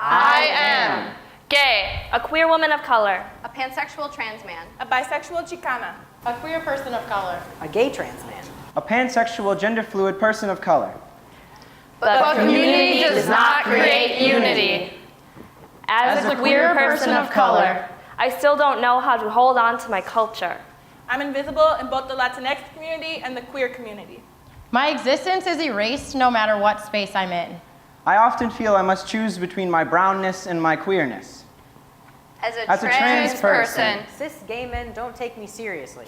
I am. Gay, a queer woman of color. A pansexual trans man. A bisexual Chicana. A queer person of color. A gay trans man. A pansexual gender fluid person of color. But community does not create unity. As a queer person of color, I still don't know how to hold on to my culture. I'm invisible in both the Latinx community and the queer community. My existence is erased no matter what space I'm in. I often feel I must choose between my brownness and my queerness. As a trans person, Cis gay men don't take me seriously.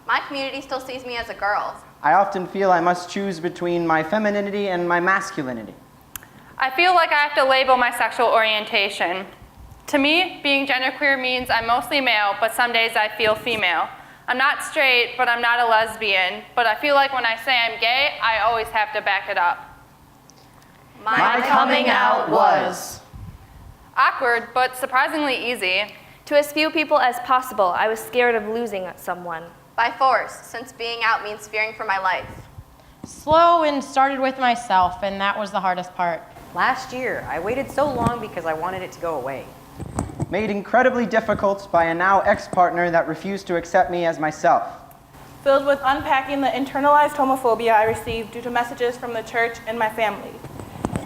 my community still sees me as a girl. I often feel I must choose between my femininity and my masculinity. I feel like I have to label my sexual orientation. To me, being genderqueer means I'm mostly male, but some days I feel female. I'm not straight, but I'm not a lesbian. But I feel like when I say I'm gay, I always have to back it up. My coming out was Awkward, but surprisingly easy. to as few people as possible. I was scared of losing someone. by force, since being out means fearing for my life. Slow and started with myself, and that was the hardest part. Last year, I waited so long because I wanted it to go away. Made incredibly difficult by a now ex-partner that refused to accept me as myself. Filled with unpacking the internalized homophobia I received due to messages from the church and my family.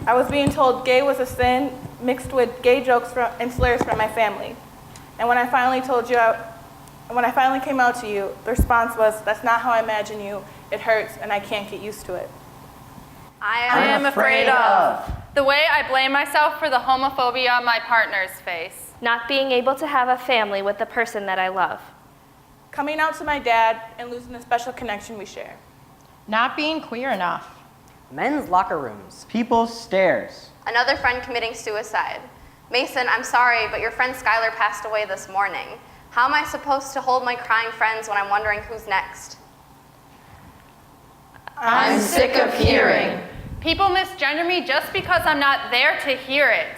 I was being told gay was a sin, mixed with gay jokes and slurs from my family. And when I finally came out to you, the response was, "That's not how I imagine you. It hurts, and I can't get used to it." I am afraid of the way I blame myself for the homophobia my partners face. Not being able to have a family with the person that I love. Coming out to my dad and losing the special connection we share. Not being queer enough. Men's locker rooms. People's stares. Another friend committing suicide. Mason, I'm sorry, but your friend Skylar passed away this morning. How am I supposed to hold my crying friends when I'm wondering who's next? I'm sick of hearing. People misgender me just because I'm not there to hear it.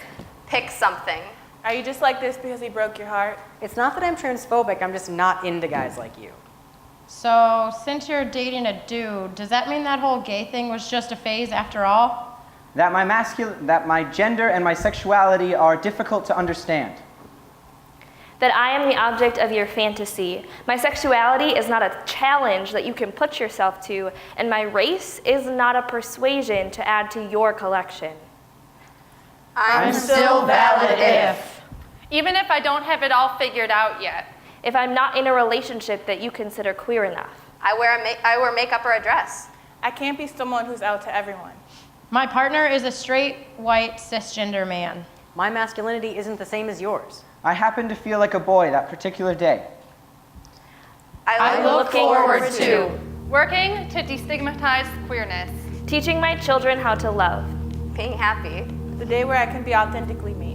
Pick something. Are you just like this because he broke your heart? It's not that I'm transphobic, I'm just not into guys like you. So, since you're dating a dude, does that mean that whole gay thing was just a phase after all? That my gender and my sexuality are difficult to understand. That I am the object of your fantasy. My sexuality is not a challenge that you can put yourself to, and my race is not a persuasion to add to your collection. I'm still valid if. Even if I don't have it all figured out yet. If I'm not in a relationship that you consider queer enough. I wear makeup or a dress. I can't be someone who's out to everyone. My partner is a straight, white, cisgender man. My masculinity isn't the same as yours. I happen to feel like a boy that particular day. I look forward to Working to destigmatize queerness. teaching my children how to love. being happy. The day where I can be authentically me.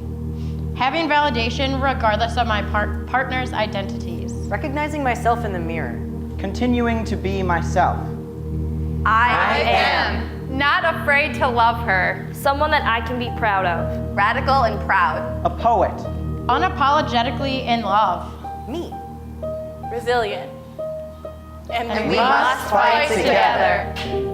Having validation regardless of my partner's identities. Recognizing myself in the mirror. Continuing to be myself. I am not afraid to love her. Someone that I can be proud of. radical and proud. A poet. Unapologetically in love. Me. Resilient. And we must fight together.